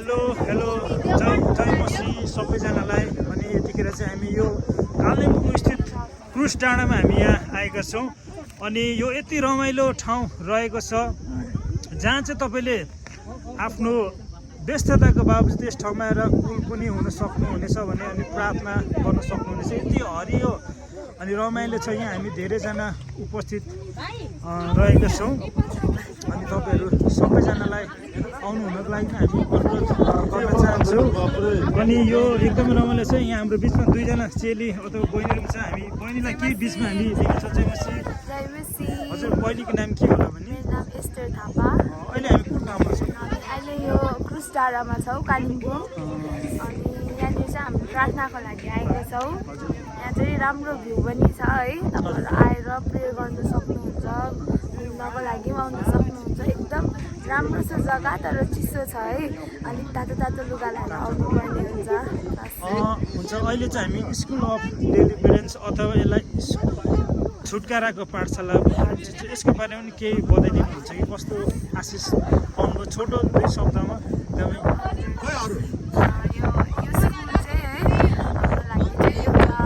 Hello जय मसी सबैजनालाई। अनि यतिखेर चाहिँ हामी यो कालिम्पोङ स्थित क्रुस डाँडामा हामी यहाँ आएका छौँ। अनि यो यति रमाइलो ठाउँ रहेको छ जहाँ चाहिँ तपाईँले आफ्नो व्यस्तताको बावजुद यस ठाउँमा आएर कुल पनि हुन सक्नुहुनेछ भने अनि प्रार्थना गर्न सक्नुहुनेछ। यति हरियो अनि रमाइलो छ। यहाँ हामी धेरैजना उपस्थित रहेका छौँ। अनि तपाईँहरू सबैजनालाई आउनु हुनको लागि हामी अनुरोध गर्न चाहन्छौँ। अनि यो एकदमै रमाइलो छ। यहाँ हाम्रो बिचमा दुईजना चेली अथवा बहिनीहरू छ। हामी बहिनीलाई केही बिचमा हामी देख्न सक्छौँ। हजुर बहिनीको नाम के होला भने? नाम एस्टर थापा। अहिले हामी कुन ठाउँमा छौँ? अहिले यो क्रुस डाँडामा छौँ कालिम्पोङ। अनि यहाँनिर चाहिँ हामी प्रार्थनाको लागि आएका छौँ। यहाँ चाहिँ राम्रो भ्यू पनि छ है। तपाईँहरू आएर प्रे गर्न सक्नुहुन्छ, घुम्नको लागि पनि आउन सक्नुहुन्छ। एकदम राम्रो छ जग्गा, तर चिसो छ है। अलिक तातो तातो लुगा लगाएर आउनुपर्ने हुन्छ। अहिले चाहिँ हामी स्कुल अफ डेलिभरेन्स अथवा यसलाई छुटकाराको पाठशाला यसको बारेमा पनि केही बताइदिनुहुन्छ कि कस्तो आशिष पाउनुभयो? छोटो दुई शब्दमा एकदमै। यो स्कुल चाहिँ है हाम्रो लागि चाहिँ एउटा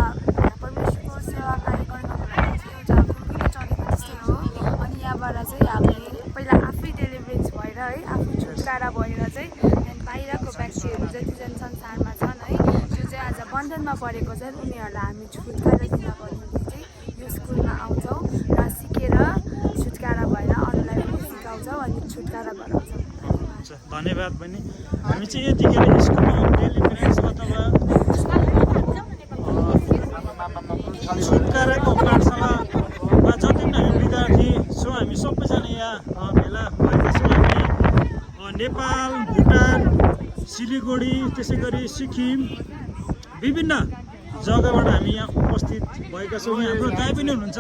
परमेश्वरको सेवा कार्य गर्नको लागि चाहिँ एउटा खुल्कुलो चलेको जस्तै हो। अनि यहाँबाट चाहिँ हामीले पहिला आफै डेलिभरेन्स भएर है, आफू छुटकारा भएर चाहिँ त्यहाँदेखि बाहिरको व्यक्तिहरू जतिजना संसारमा छन् है, जो चाहिँ आज बन्धनमा परेको छन्, उनीहरूलाई हामी छुटकारा दिनको निम्ति चाहिँ यो स्कुलमा आउँछौँ र सिकेर छुटकारा भएर अरूलाई पनि सिकाउँछौँ अनि छुटकारा गराउँछौँ। धन्यवाद बहिनी। हामी चाहिँ यतिखेर स्कुल अफ डेलिभरेन्स अथवा छुटकाराको पाठशालामा जति पनि हामी विद्यार्थी छौँ, हामी सबैजना यहाँ भेला भएका छौँ। हामी नेपाल, भुटान, सिलिगुडी, त्यसै गरी सिक्किम विभिन्न जग्गाबाट हामी यहाँ उपस्थित भएका छौँ। यहाँ हाम्रो दाइ पनि हुनुहुन्छ।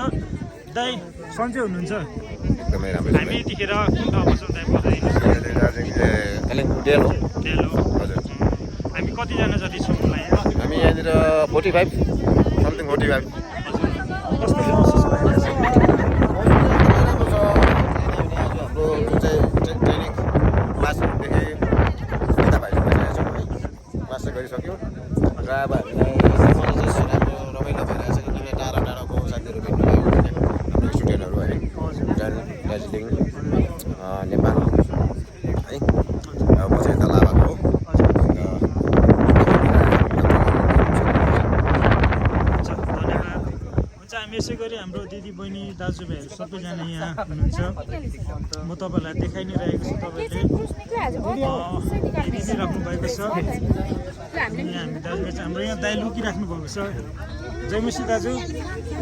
दाइ सन्चै हुनुहुन्छ? एकदमै राम्रो। हामी यतिखेर कुन ठाउँमा छौँ दाइ बताइदिनुहोस्? कालिम्पोङ डेलो। हजुर। हामी कतिजना जति छौँ होला यहाँ? हामी यहाँनिर 45 समथिङ 45। कस्तो महसुस भइरहेछ? हाम्रो जुन चाहिँ ट्रेनिङ क्लासदेखि सुविधा भइसकेको छौँ है, क्लास चाहिँ गरिसक्यौँ र अब हामीलाई राम्रो रमाइलो भइरहेछ। किनभने टाढा टाढाको साथीहरू भेट्नुभयो हाम्रो स्टुडेन्टहरू है, भुटान, दार्जिलिङ, नेपाल है। अब म चाहिँ यता लाभाको हो। हामी यसै गरी हाम्रो दिदी बहिनी दाजुभाइहरू सबैजना यहाँ हुनुहुन्छ। म तपाईँहरूलाई देखाइ नै रहेको छु। तपाईँहरूले हेरिदिइराख्नु भएको छ। यहाँ हामी दाजुभाइ चाहिँ हाम्रो यहाँ दाइ लुकिराख्नु भएको छ। जयमसी दाजु।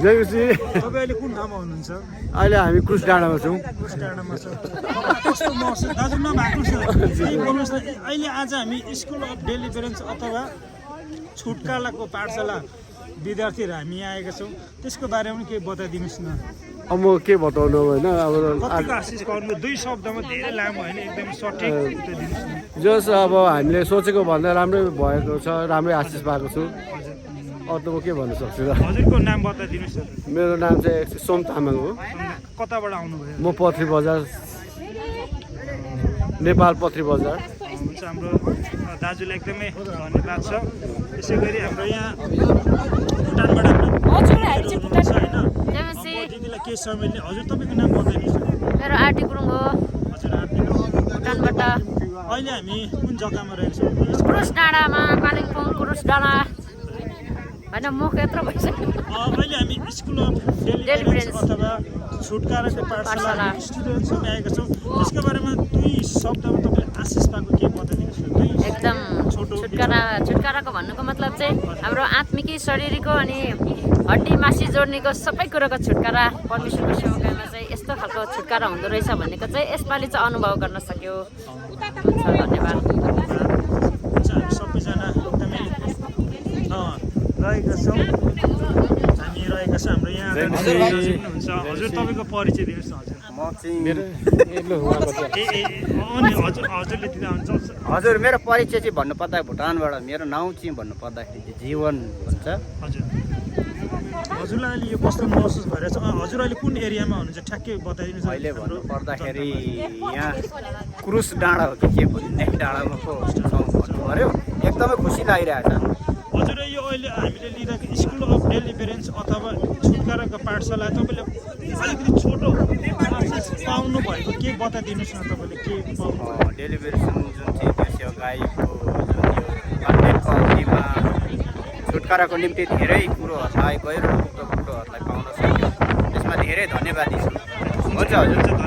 जयमसी। तपाईँ अहिले कुन ठाउँमा हुनुहुन्छ? अहिले हामी क्रुस डाँडामा छौँ। क्रुस डाँडामा छ। कस्तो महसुस दाजु नभएको छ? भन्नुहोस् न। अहिले आज हामी स्कुल अफ डेलिभरेन्स अथवा छुटकाराको पाठशाला विद्यार्थीहरू हामी यहाँ आएका छौँ, त्यसको बारेमा पनि केही बताइदिनुहोस् न। अब म के बताउनु होइन, अब कतिको आशिष पाउनु? दुई शब्दमा धेरै लामो होइन, एकदमै सठिक उत्तर दिनुहोस् न। जस अब हामीले सोचेको भन्दा राम्रै भएको छ, राम्रै आशिष पाएको छु। अरू त म के भन्न सक्छु र। हजुरको नाम बताइदिनुहोस् न। मेरो नाम चाहिँ सोम तामाङ हो। कताबाट आउनुभयो? म पथरी बजार, नेपाल पथरी बजार। हुन्छ, हाम्रो दाजुलाई एकदमै धन्यवाद छ। त्यसै गरी हाम्रो यहाँ भुटानबाट हुनुहुन्छ होइन, दिदीलाई केही समय लिने। हजुर तपाईँको नाम बताइदिनुहोस् न। मेरो आर्टी गुरुङ हो। हजुर भुटानबाट। अहिले हामी कुन जग्गामा रहेको छौँ? क्रुस डाँडामा, कालिम्पोङ क्रुस डाँडा होइन, मुख यत्रो भइसक्यो। अहिले हामी स्कुल अफ डेलिभरेन्स अथवा छुटकाराको पाठशाला स्टुडेन्ट्सहरू आएका छौँ। त्यसको बारेमा दुई शब्दमा तपाईँले आशिष पाएको के बताइदिनुहोस् न। एकदम छुटकाराको भन्नुको मतलब चाहिँ हाम्रो आत्मिकी, शारीरिक अनि हड्डी मासी जोड्नेको सबै कुरोको छुटकारा परमेश्वरको सेवाकामा चाहिँ यस्तो खालको छुटकारा हुँदो रहेछ भन्नेको चाहिँ यसपालि चाहिँ अनुभव गर्न सक्यो। हुन्छ, धन्यवाद। हामी सबैजना एकदमै रहेका छौँ। हामी रहेका छौँ। हाम्रो यहाँ हुनुहुन्छ। हजुर तपाईँको परिचय दिनुहोस् न। हजुर मेरो परिचय चाहिँ भन्नुपर्दा भुटानबाट, मेरो नाउँ चाहिँ भन्नुपर्दाखेरि चाहिँ जीवन भन्छ। हजुर हजुरलाई अहिले यो कस्तो महसुस भइरहेछ? हजुर अहिले कुन एरियामा हुनुहुन्छ ठ्याक्कै बताइदिनुहोस्। अहिले भन्नुपर्दाखेरि यहाँ क्रुस डाँडा हो कि के भन्ने डाँडामा एकदमै खुसी लागिरहेछ। हजुर यो अहिले हामीले लिँदाखेरि स्कुल अफ डेलिभरेन्स अथवा छुटकाराको पाठशाला तपाईँले अलिकति छोटो पाउनु भएको के बताइदिनुहोस् न तपाईँले के पाउनु डेलिभरेसन जुन चाहिँ त्यो सेवाकाईको जुन यो कन्टेन्टको अवधिमा छुटकाराको निम्ति धेरै कुरोहरूलाई गैर उपयुक्त कुरोहरूलाई पाउन सक्यो, त्यसमा धेरै धन्यवादी छु। हुन्छ हजुर।